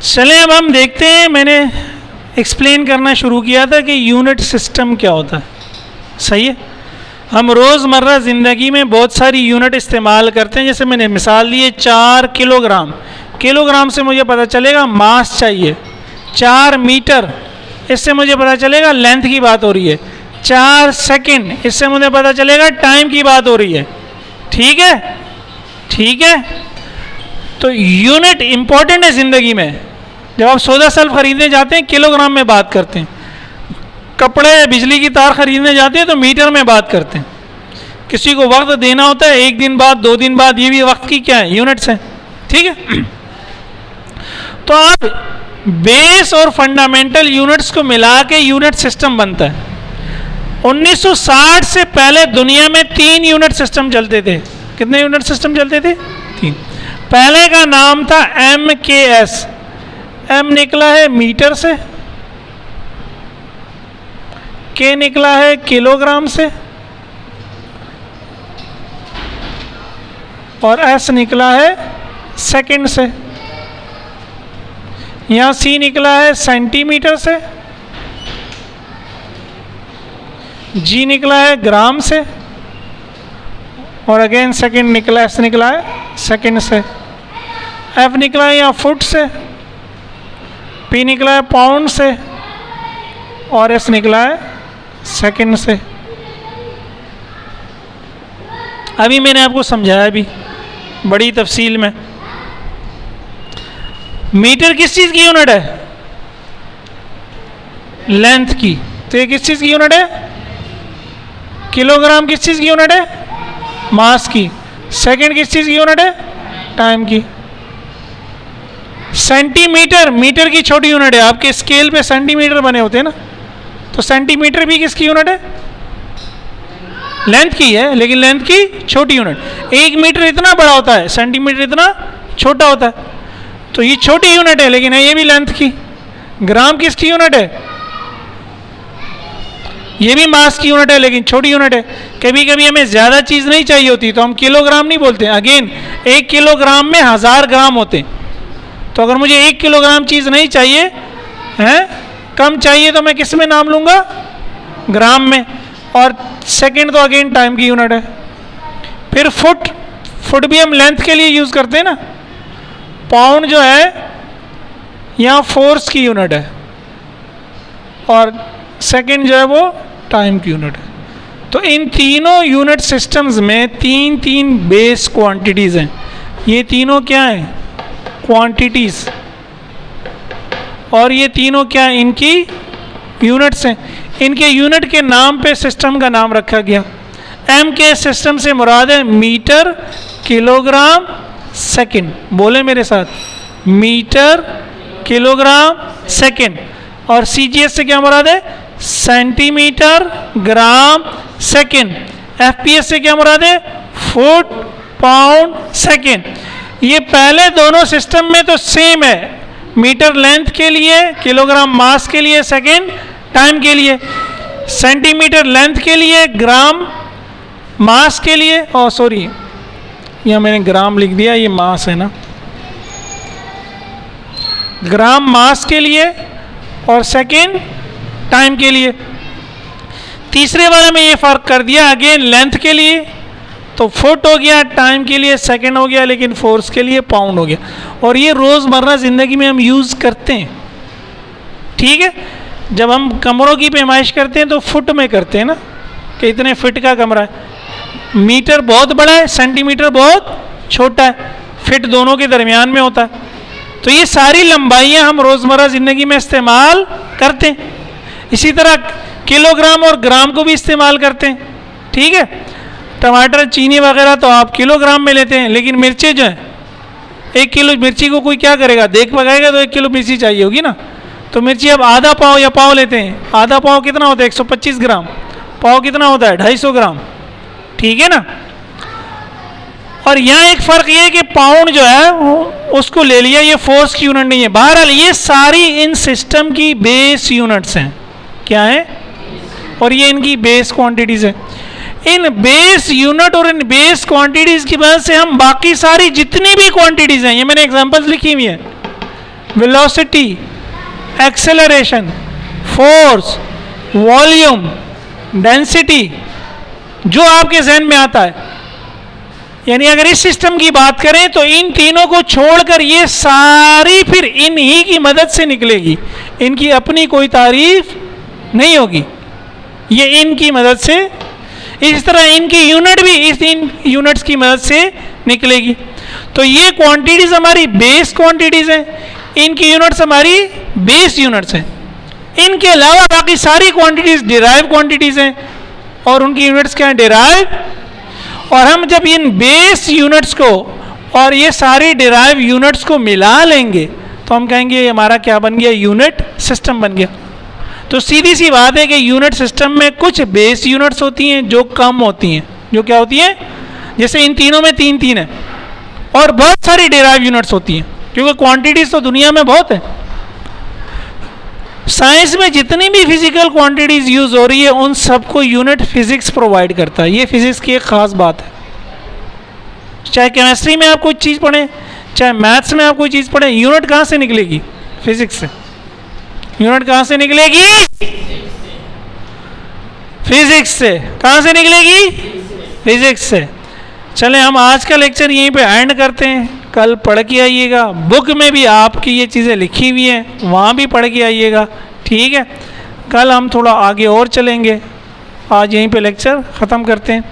चलें अब हम देखते हैं, मैंने एक्सप्लेन करना शुरू किया था कि यूनिट सिस्टम क्या होता है। सही है, हम रोज़मर्रा ज़िंदगी में बहुत सारी यूनिट इस्तेमाल करते हैं। जैसे मैंने मिसाल दी है 4 किलोग्राम, किलोग्राम से मुझे पता चलेगा मास चाहिए। 4 मीटर, इससे मुझे पता चलेगा लेंथ की बात हो रही है। 4 सेकंड, इससे मुझे पता चलेगा टाइम की बात हो रही है। ठीक है, ठीक है। तो यूनिट इंपॉर्टेंट है ज़िंदगी में। जब आप सौदा साल खरीदने जाते हैं किलोग्राम में बात करते हैं, कपड़े बिजली की तार खरीदने जाते हैं तो मीटर में बात करते हैं। किसी को वक्त देना होता है 1 दिन बाद 2 दिन बाद, ये भी वक्त की क्या है, यूनिट्स हैं। ठीक है। तो आप बेस और फंडामेंटल यूनिट्स को मिला के यूनिट सिस्टम बनता है। 1960 से पहले दुनिया में 3 यूनिट सिस्टम चलते थे। कितने यूनिट सिस्टम चलते थे? 3। पहले का नाम था MKS। M निकला है मीटर से, K निकला है किलोग्राम से, और S निकला है सेकंड से। यहाँ C निकला है सेंटीमीटर से, G निकला है ग्राम से, और अगेन सेकंड निकला, S निकला है सेकंड से। F निकला है यहाँ फुट से, P निकला है पाउंड से, और S निकला है सेकंड से। अभी मैंने आपको समझाया भी बड़ी तफसील में। मीटर किस चीज़ की यूनिट है? लेंथ की। तो ये किस चीज़ की यूनिट है? किलोग्राम किस चीज़ की यूनिट है? मास की। सेकंड किस चीज़ की यूनिट है? टाइम की। सेंटीमीटर, मीटर की छोटी यूनिट है। आपके स्केल पे सेंटीमीटर बने होते हैं ना, तो सेंटीमीटर भी किसकी यूनिट है? लेंथ की है, लेकिन लेंथ की छोटी यूनिट। 1 मीटर इतना बड़ा होता है, सेंटीमीटर इतना छोटा होता है, तो ये छोटी यूनिट है, लेकिन है ये भी लेंथ की। ग्राम किसकी यूनिट है? ये भी मास की यूनिट है, लेकिन छोटी यूनिट है। कभी कभी हमें ज़्यादा चीज़ नहीं चाहिए होती तो हम किलोग्राम नहीं बोलते। अगेन 1 किलोग्राम में 1000 ग्राम होते हैं। तो अगर मुझे 1 किलोग्राम चीज़ नहीं चाहिए है, कम चाहिए, तो मैं किस में नाम लूँगा? ग्राम में। और सेकंड तो अगेन टाइम की यूनिट है। फिर फुट, फुट भी हम लेंथ के लिए यूज़ करते हैं ना। पाउंड जो है यहाँ फोर्स की यूनिट है, और सेकंड जो है वो टाइम की यूनिट है। तो इन तीनों यूनिट सिस्टम्स में 3 बेस क्वांटिटीज़ हैं। ये तीनों क्या हैं? क्वांटिटीज़। और ये तीनों क्या हैं? इनकी यूनिट्स हैं। इनके यूनिट के नाम पे सिस्टम का नाम रखा गया। M के सिस्टम से मुराद है मीटर, किलोग्राम, सेकंड। बोले मेरे साथ, मीटर, किलोग्राम, सेकंड। और CGS से क्या मुराद है? सेंटीमीटर, ग्राम, सेकंड। FPS से क्या मुराद है? Foot, pound, second. ये पहले दोनों सिस्टम में तो सेम है। मीटर लेंथ के लिए, किलोग्राम मास के लिए, सेकंड टाइम के लिए। सेंटीमीटर लेंथ के लिए, ग्राम मास के लिए, और सॉरी यहाँ मैंने ग्राम लिख दिया, ये मास है ना। ग्राम मास के लिए और सेकंड टाइम के लिए। तीसरे वाले में ये फ़र्क कर दिया, अगेन लेंथ के लिए तो फुट हो गया, टाइम के लिए सेकंड हो गया, लेकिन फोर्स के लिए पाउंड हो गया। और ये रोज़मर्रा ज़िंदगी में हम यूज़ करते हैं। ठीक है, जब हम कमरों की पैमाइश करते हैं तो फुट में करते हैं ना, कि इतने फिट का कमरा है। मीटर बहुत बड़ा है, सेंटीमीटर बहुत छोटा है, फिट दोनों के दरमियान में होता है। तो ये सारी लंबाइयाँ हम रोज़मर्रा ज़िंदगी में इस्तेमाल करते हैं। इसी तरह किलोग्राम और ग्राम को भी इस्तेमाल करते हैं। ठीक है, टमाटर, चीनी वगैरह तो आप किलोग्राम में लेते हैं, लेकिन मिर्ची जो है, 1 किलो मिर्ची को कोई क्या करेगा? देख पकाएगा तो 1 किलो मिर्ची चाहिए होगी ना। तो मिर्ची अब आधा पाव या पाव लेते हैं। आधा पाव कितना होता है? 125 ग्राम। पाव कितना होता है? 250 ग्राम। ठीक है ना। और यहाँ एक फ़र्क ये है कि पाउंड जो है उसको ले लिया, ये फोर्स की यूनिट नहीं है। बहरहाल ये सारी इन सिस्टम की बेस यूनिट्स हैं। क्या है? और ये इनकी बेस क्वांटिटीज़ है। इन बेस यूनिट और इन बेस क्वांटिटीज़ की वजह से हम बाकी सारी जितनी भी क्वांटिटीज़ हैं, ये मैंने एग्जांपल्स लिखी हुई है, velocity, acceleration, force, volume, density, जो आपके जहन में आता है। यानी अगर इस सिस्टम की बात करें तो इन तीनों को छोड़कर ये सारी फिर इन्हीं की मदद से निकलेगी, इनकी अपनी कोई तारीफ नहीं होगी, ये इनकी मदद से। इस तरह इनकी यूनिट भी इन यूनिट्स की मदद से निकलेगी। तो ये क्वांटिटीज हमारी बेस क्वांटिटीज हैं, इनकी यूनिट्स हमारी बेस यूनिट्स हैं। इनके अलावा बाकी सारी क्वांटिटीज डिराइव क्वांटिटीज हैं और उनकी यूनिट्स क्या हैं, डिराइव। और हम जब इन बेस यूनिट्स को और ये सारी डिराइव यूनिट्स को मिला लेंगे तो हम कहेंगे ये हमारा क्या बन गया, यूनिट सिस्टम बन गया। तो सीधी सी बात है कि यूनिट सिस्टम में कुछ बेस यूनिट्स होती हैं जो कम होती हैं, जो क्या होती हैं, जैसे इन तीनों में 3 है, और बहुत सारी डिराइव यूनिट्स होती हैं क्योंकि क्वांटिटीज तो दुनिया में बहुत है। साइंस में जितनी भी फिजिकल क्वांटिटीज यूज हो रही है उन सबको यूनिट फिजिक्स प्रोवाइड करता है। ये फिजिक्स की एक खास बात है। चाहे केमिस्ट्री में आप कोई चीज़ पढ़ें, चाहे मैथ्स में आप कोई चीज़ पढ़ें, यूनिट कहाँ से निकलेगी, फिजिक्स से। यूनिट कहाँ से निकलेगी, फिजिक्स से। कहाँ से निकलेगी, फिजिक्स से। चलें हम आज का लेक्चर यहीं पे एंड करते हैं, कल पढ़ के आइएगा। बुक में भी आपकी ये चीज़ें लिखी हुई हैं, वहाँ भी पढ़ के आइएगा, ठीक है। कल हम थोड़ा आगे और चलेंगे, आज यहीं पे लेक्चर ख़त्म करते हैं।